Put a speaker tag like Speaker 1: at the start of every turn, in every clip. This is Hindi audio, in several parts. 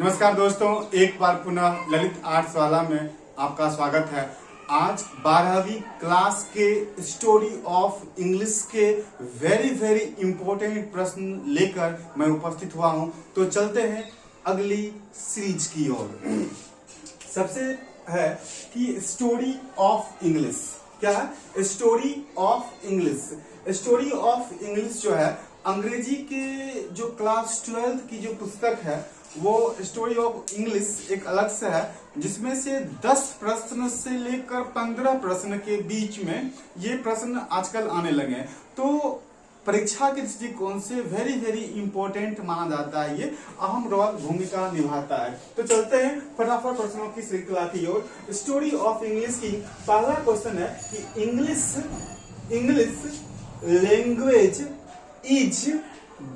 Speaker 1: नमस्कार दोस्तों, एक बार पुनः ललित आर्ट्स वाला में आपका स्वागत है। आज 12वीं क्लास के स्टोरी ऑफ इंग्लिश के वेरी इंपॉर्टेंट प्रश्न लेकर मैं उपस्थित हुआ हूं। तो चलते हैं अगली सीरीज की ओर। सबसे है कि स्टोरी ऑफ इंग्लिश क्या है? Story of English. Story of English जो है अंग्रेजी के जो क्लास 12th की जो पुस्तक है वो स्टोरी ऑफ इंग्लिश एक अलग से है, जिसमें से 10 प्रश्न से लेकर 15 प्रश्न के बीच में ये प्रश्न आजकल आने लगे हैं। तो परीक्षा के दृष्टिकोण से वेरी इंपॉर्टेंट माना जाता है, ये अहम रोल भूमिका निभाता है। तो चलते हैं फटाफट प्रश्नों की श्रृंखला की ओर। स्टोरी ऑफ इंग्लिश की पहला क्वेश्चन है कि English language is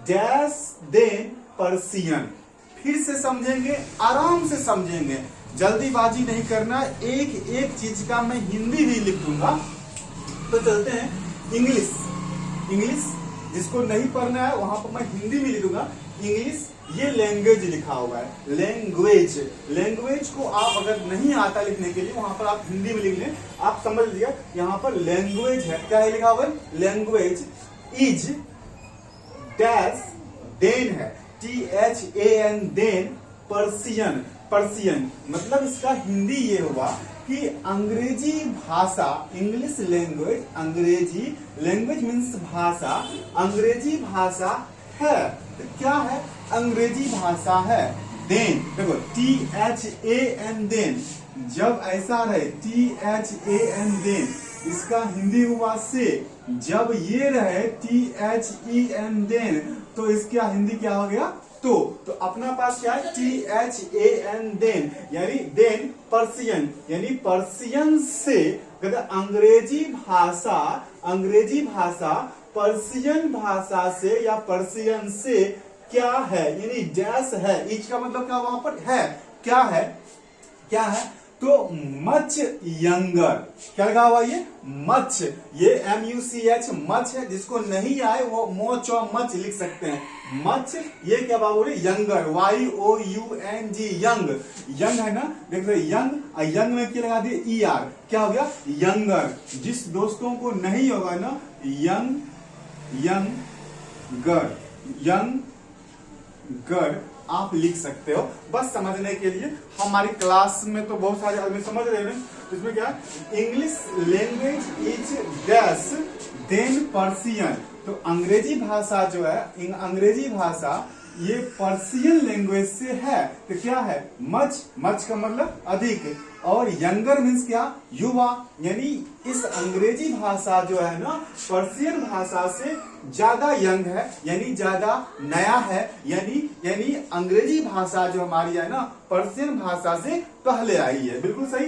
Speaker 1: dash than Persian. फिर से समझेंगे, आराम से समझेंगे, जल्दीबाजी नहीं करना। एक एक चीज का मैं हिंदी भी लिख दूंगा। तो चलते हैं इंग्लिश जिसको नहीं पढ़ना है वहां पर मैं हिंदी भी लिख दूंगा। इंग्लिश ये लैंग्वेज लिखा हुआ है, लैंग्वेज को आप अगर नहीं आता लिखने के लिए वहां पर आप हिंदी में लिख लें। आप समझ लीजिए यहाँ पर लैंग्वेज है, क्या है लिखा हुआ है? लैंग्वेज इज डैश देन है, THAN देन पर्शियन। मतलब इसका हिंदी ये हुआ कि अंग्रेजी भाषा, इंग्लिश लैंग्वेज, अंग्रेजी लैंग्वेज मीन्स भाषा, अंग्रेजी भाषा है। तो क्या है? अंग्रेजी भाषा है। देन देखो THAN देन, जब ऐसा रहे THAN देन, इसका हिंदी हुआ से। जब ये रहे THEN देन, तो इसका हिंदी क्या हो गया? तो अपना पास क्या है? THAN देन, यानी देन पर्शियन, यानी पर्शियन से अंग्रेजी भाषा पर्शियन भाषा से या पर्शियन से क्या है, यानी डैश है। इच का मतलब क्या वहां पर है? क्या है? तो मच यंगर। क्या लगा हुआ? ये मच, ये MUCH मच है। जिसको नहीं आए वो मोच और मच लिख सकते हैं। मच ये क्या बाबू? यंगर, YOUNG यंग है ना, देख रहे यंग, यंग में क्या लगा दिए? ER, क्या हो गया? यंगर। जिस दोस्तों को नहीं होगा ना यंगर आप लिख सकते हो, बस समझने के लिए। हमारी क्लास में तो बहुत सारे आदमी समझ रहे हैं। इसमें क्या है? English language is dash than Persian. तो अंग्रेजी भाषा जो है, अंग्रेजी भाषा ये पर्शियन लैंग्वेज से है। तो क्या है? मच का मतलब अधिक, और यंगर मीन्स क्या? युवा। यानी इस अंग्रेजी भाषा जो है ना पर्शियन भाषा से ज्यादा यंग है, यानी ज्यादा नया है। यानी अंग्रेजी भाषा जो हमारी है ना पर्शियन भाषा से पहले आई है। बिल्कुल सही।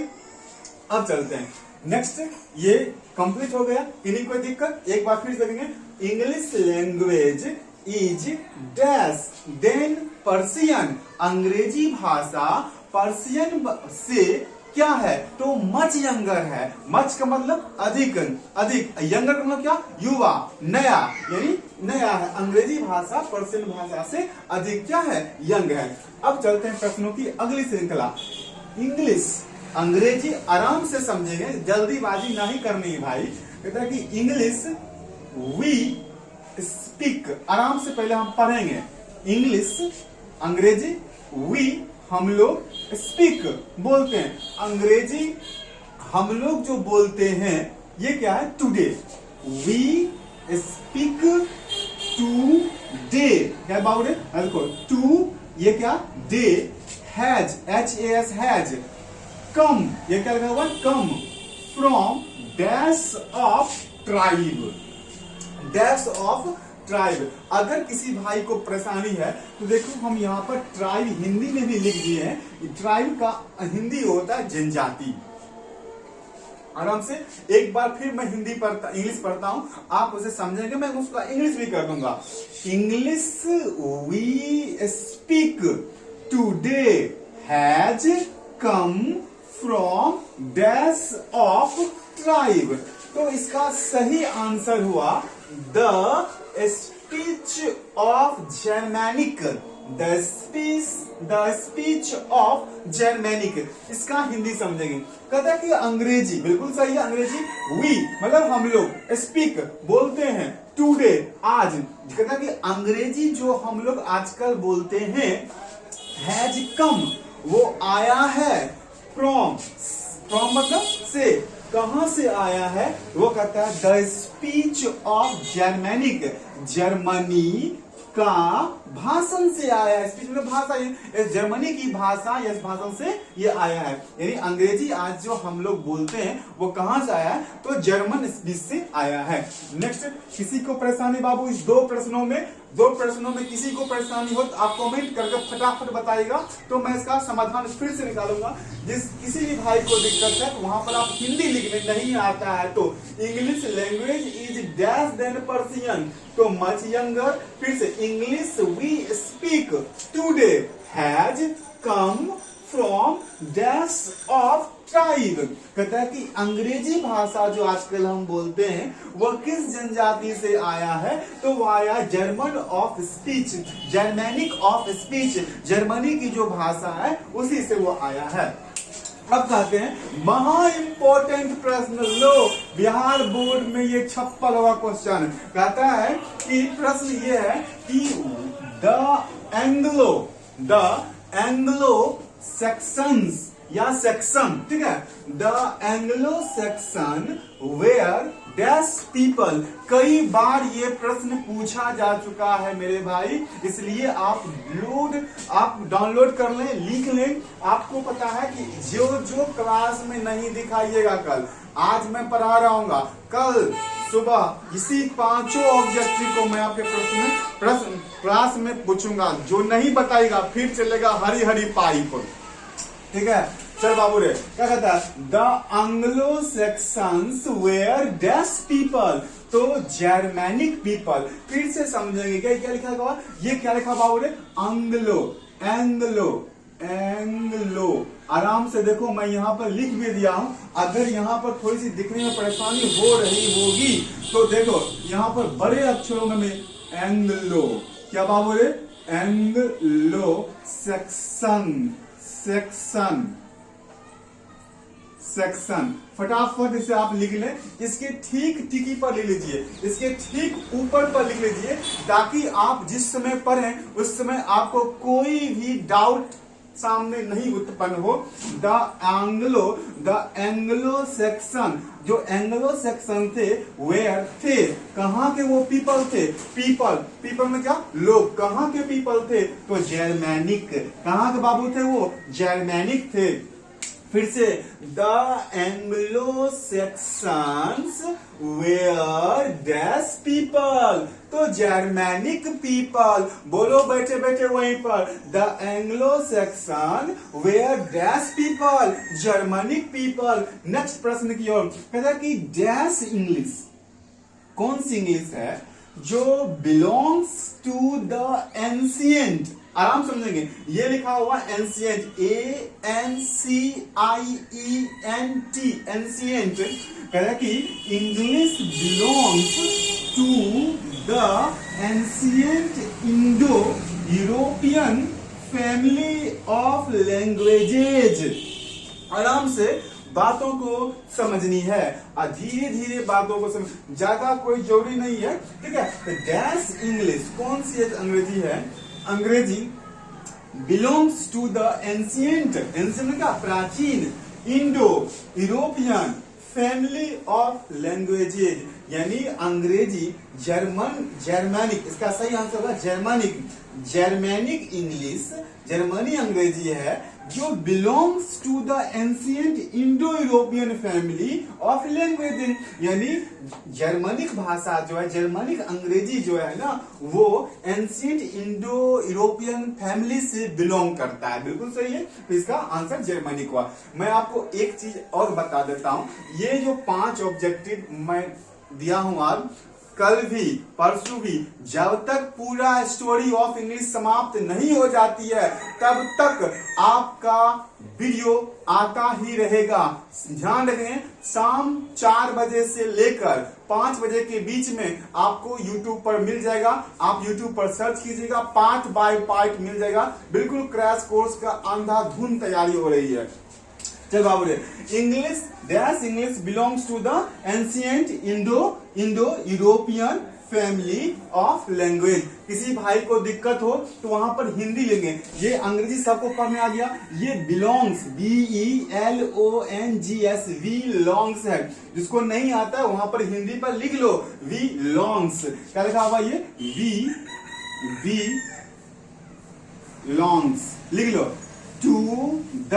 Speaker 1: अब चलते हैं नेक्स्ट। ये कंप्लीट हो गया, इन्हीं कोई दिक्कत। एक बार फिर से देखेंगे। English language is dash than Persian. अंग्रेजी भाषा पर्शियन से क्या है? तो मच यंगर है। मच का मतलब अधिक, यंगर का मतलब क्या? युवा, नया, यानी नया है। अंग्रेजी भाषा पर्शियन भाषा से अधिक क्या है? यंग है। अब चलते हैं प्रश्नों की अगली श्रृंखला। इंग्लिश अंग्रेजी आराम से समझेंगे, जल्दीबाजी नहीं करनी है भाई। कहता है कि इंग्लिश वी स्पीक, आराम से पहले हम पढ़ेंगे। इंग्लिश अंग्रेजी, वी हम लोग, स्पीक बोलते हैं। अंग्रेजी हम लोग जो बोलते हैं ये क्या है? टुडे। We speak today. क्या बाबू रे? देखो टू ये क्या? Day. Has, HAS has. Come ये क्या लगा हुआ? Come from dash of tribe. Dash of tribe. अगर किसी भाई को परेशानी है तो देखो हम यहाँ पर ट्राइब हिंदी में भी लिख दिए हैं। ट्राइब का हिंदी होता है जनजाति। आराम से एक बार फिर मैं इंग्लिश पढ़ता हूं, आप उसे समझेंगे, मैं उसका इंग्लिश भी कर दूंगा। English we speak today has come from dash of tribe. तो इसका सही आंसर हुआ the speech of Germanic the speech of Germanic. इसका हिंदी समझेंगे। कहता है कि अंग्रेजी, बिल्कुल सही है, अंग्रेजी वी मतलब हम लोग, स्पीक बोलते हैं, टुडे आज। कहता है कि अंग्रेजी जो हम लोग आजकल बोलते हैं, हैज कम वो आया है, फ्रॉम मतलब से, कहां से आया है, वो कहता है the speech of Germanic, Germany का भाषण से आया है। स्पीच मतलब भाषा, इस जर्मनी की भाषा या इस भाषण से ये आया है। यानी अंग्रेजी आज जो हम लोग बोलते हैं वो कहां से आया है, तो जर्मन स्पीच से आया है। नेक्स्ट, किसी को परेशानी बाबू इस दो प्रश्नों में किसी को परेशानी हो तो आप कमेंट करके फटाफट बताइएगा, तो मैं इसका समाधान फिर से निकालूंगा। किसी भी भाई को दिक्कत है तो वहां पर आप हिंदी लिखने नहीं आता है तो English language is dash than Persian, तो मच यंगर। फिर से English we speak today has come from dash of tribe. कहता है कि अंग्रेजी भाषा जो आजकल हम बोलते हैं वह किस जनजाति से आया है, तो वो आया German of speech, Germanic of speech, Germany की जो भाषा है उसी से वो आया है। अब कहते हैं महा इंपॉर्टेंट प्रश्न, लो बिहार बोर्ड में ये छप्पल हुआ क्वेश्चन। कहता है कि प्रश्न ये है कि द एंग्लो सेक्शंस या सेक्शन, ठीक है, the Anglo Saxon were dash people. कई बार ये प्रश्न पूछा जा चुका है मेरे भाई, इसलिए आप डाउनलोड कर लें, लिख लें। आपको पता है कि जो क्लास में नहीं दिखाइएगा कल, आज मैं पढ़ा रहा हूँ, कल सुबह इसी पांचों ऑब्जेक्टिव को मैं आपके प्रश्न क्लास में पूछूंगा। जो नहीं बताएगा फिर चलेगा हरी हरी पाइप, ठीक है। चल बाबू रे, क्या कहता है the Anglo Saxons were dash people, तो जर्मेनिक पीपल। फिर से समझेंगे क्या लिखा हुआ, ये क्या लिखा बाबू रे, एंग्लो। आराम से देखो, मैं यहाँ पर लिख भी दिया हूं। अगर यहाँ पर थोड़ी सी दिखने में परेशानी हो रही होगी तो देखो यहाँ पर बड़े अक्षरों में एंग्लो, क्या बाबू रे, एंग्लो सेक्शन। फटाफट इसे आप लिख लें, इसके ठीक टिकी पर लिख लीजिए, इसके ठीक ऊपर पर लिख लीजिए, ताकि आप जिस समय पढ़ें उस समय आपको कोई भी डाउट सामने नहीं उत्पन्न हो। द एंग्लो सेक्शन, जो एंग्लो सेक्शन थे, वेयर थे, कहां के वो पीपल थे, पीपल में क्या, लोग, कहां के पीपल थे, तो जर्मेनिक, कहां के बाबू थे वो, जर्मेनिक थे। फिर से the Anglo Saxons were dash people, तो जर्मेनिक पीपल। बोलो बैठे बैठे वहीं पर, the Anglo Saxon were dash people, Germanic people. Next प्रश्न की ओर, कहता कि डैश इंग्लिश, कौन सी इंग्लिश है जो बिलोंग्स टू द एंशिएंट। आराम समझेंगे, ये लिखा हुआ एंशिएंट, ANCIENT, एंशिएंट। कह रहा कि English belongs to the ancient Indo European family of languages. आराम से बातों को समझनी है और धीरे धीरे बातों को समझ, ज्यादा कोई जरूरी नहीं है, ठीक है। तो डैश इंग्लिश कौन सी अंग्रेजी है, अंग्रेजी बिलोंग्स टू द एंशिएंट का प्राचीन, Indo European family of languages, यानी अंग्रेजी जर्मनिक, इसका सही आंसर होगा जर्मनिक इंग्लिश, जर्मनी अंग्रेजी है जो belongs to the ancient Indo European family of language, यानी जर्मनिक भाषा जो है, जर्मनिक अंग्रेजी जो है ना, वो एंशिएंट इंडो यूरोपियन फैमिली से बिलोंग करता है। बिल्कुल सही है, तो इसका आंसर जर्मनिक हुआ। मैं आपको एक चीज और बता देता हूं, ये जो 5 ऑब्जेक्टिव मैं दिया हूं आज, कल भी परसों भी जब तक पूरा स्टोरी ऑफ इंग्लिश समाप्त नहीं हो जाती है तब तक आपका वीडियो आता ही रहेगा। ध्यान रखें, शाम 4 बजे से लेकर 5 बजे के बीच में आपको YouTube पर मिल जाएगा। आप YouTube पर सर्च कीजिएगा, पार्ट बाय पार्ट मिल जाएगा। बिल्कुल क्रैश कोर्स का अंधाधुंध तैयारी हो रही है। चल बाबू रे, English belongs to the ancient Indo European family of language. किसी भाई को दिक्कत हो तो वहां पर हिंदी लेंगे। ये अंग्रेजी सबको पढ़ने आ गया। ये बिलोंग्स BELONGS बिलोंग्स है। जिसको नहीं आता है वहां पर हिंदी पर लिख लो बिलोंग्स। क्या लिखा हुआ ये बिलोंग्स लिख लो टू द।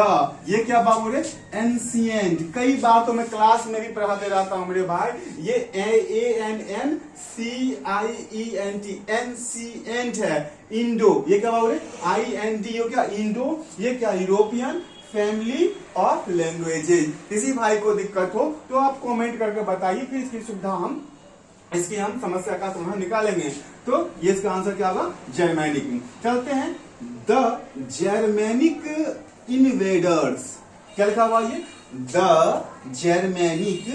Speaker 1: ये क्या बाबू रे, एंशिएंट। कई बार तो मैं क्लास में भी पढ़ाते रहता हूं मेरे भाई। ये ANNCIENT एंशिएंट है। इंडो, ये क्या बाबू रे, IND हो क्या इंडो। ये क्या यूरोपियन फैमिली ऑफ लैंग्वेजेज। किसी भाई को दिक्कत हो तो आप कमेंट करके बताइए, फिर इसकी सुविधा इसकी हम समस्या का समाधान निकालेंगे। तो ये इसका आंसर क्या होगा, जर्मैनिक। चलते हैं, द जर्मैनिक इन्वेडर्स। क्या लिखा हुआ ये, द जर्मैनिक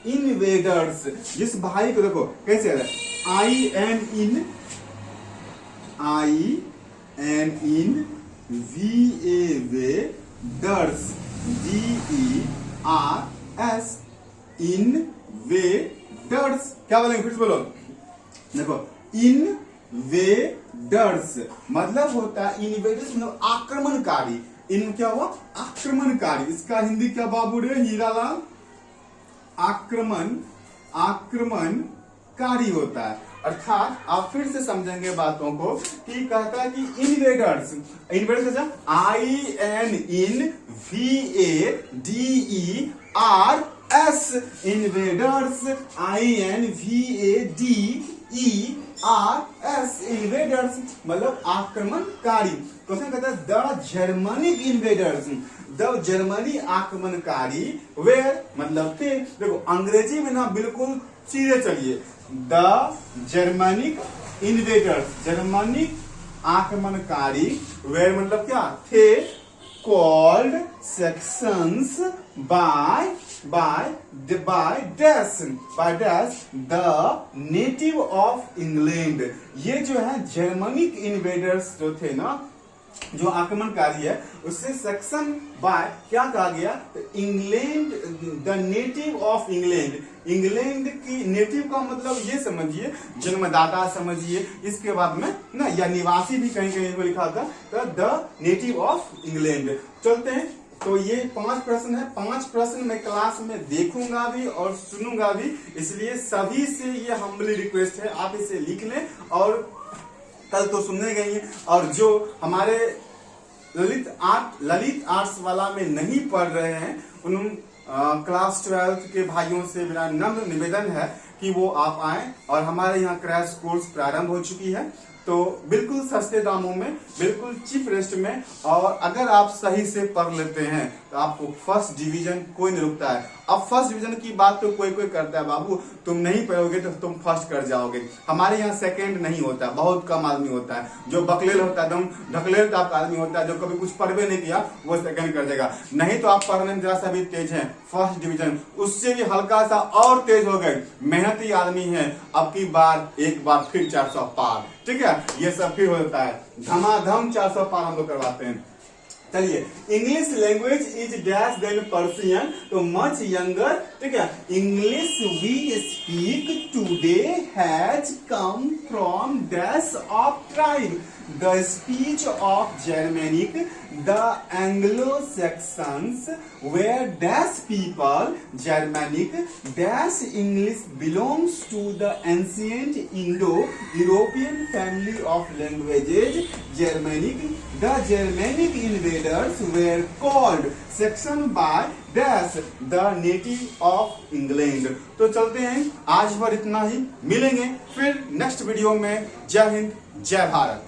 Speaker 1: इन्वेडर्स। जिस भाई को देखो कैसे है, IN VAVDERS DERS इन्वेडर्स। क्या बोलेंगे, फिर से बोलो। देखो, इन्वेडर्स मतलब होता है, इन्वेडर्स मतलब आक्रमणकारी। इन क्या हुआ, आक्रमणकारी। इसका हिंदी क्या बाबू रे हीरालाल, आक्रमणकारी होता है। अर्थात आप फिर से समझेंगे बातों को कि कहता है कि इन्वेडर्स अच्छा INVADERS इन्वेडर्स INVADERS इन्वेडर्स मतलब आक्रमणकारी। क्वेश्चन कहता है the Germanic invaders, the Germany आक्रमणकारी वेयर मतलब थे। देखो अंग्रेजी में ना बिल्कुल सीधे चलिए, द जर्मनिक इन्वेडर्स जर्मनिक आक्रमणकारी वेयर मतलब क्या थे, called sections bye dash the native of England. ये जो है जर्मनिक इन्वेडर्स जो थे ना, जो आक्रमणकारी है, उससे सेक्शन बाय क्या कहा गया, England the native of England. England की नेटिव का मतलब ये समझिए, जन्मदाता समझिए। इसके बाद में ना या निवासी भी कहीं कहीं को लिखा था, द नेटिव ऑफ इंग्लैंड। चलते हैं, तो ये 5 प्रश्न है। 5 प्रश्न मैं क्लास में देखूंगा भी और सुनूंगा भी, इसलिए सभी से ये हम्बली रिक्वेस्ट है आप इसे लिख लें। और कल तो सुनने गई है, और जो हमारे ललित आर्ट्स वाला में नहीं पढ़ रहे हैं, उन क्लास 12 के भाइयों से मेरा नम्र निवेदन है कि वो आप आएं। और हमारे यहाँ क्रैश कोर्स प्रारंभ हो चुकी है, तो बिल्कुल सस्ते दामों में, बिल्कुल चीप रेस्ट में। और अगर आप सही से पढ़ लेते हैं तो आपको फर्स्ट डिवीजन कोई नहीं रुकता है। अब फर्स्ट डिवीजन की बात तो कोई करता है बाबू, तुम नहीं पढ़ोगे तो तुम फर्स्ट कर जाओगे। हमारे यहाँ सेकंड नहीं होता है, बहुत कम आदमी होता है। जो बकलेल होता है, एकदम ढकलेल टाइप आदमी होता है, जो कभी कुछ पढ़वे नहीं किया वो सेकंड कर देगा। नहीं तो आप पढ़ने में जरा सा भी तेज है, फर्स्ट डिवीजन उससे भी हल्का सा और तेज हो गए, मेहनती आदमी है, अब की बार एक बार फिर 400 पार। ठीक है, ये सब फिर होता है, धमाधम 400 पार हम लोग करवाते हैं। चलिए, English language is dash than Persian, तो मच यंगर। ठीक है, English we speak today has come from dash of tribe, the speech of Germanic, the Anglo Saxons were dash people, Germanic dash English belongs to the ancient Indo European family of languages, Germanic the Germanic invaders were called Saxon by dash the native of England. तो चलते हैं, आज पर इतना ही, मिलेंगे फिर नेक्स्ट वीडियो में। जय हिंद, जय भारत।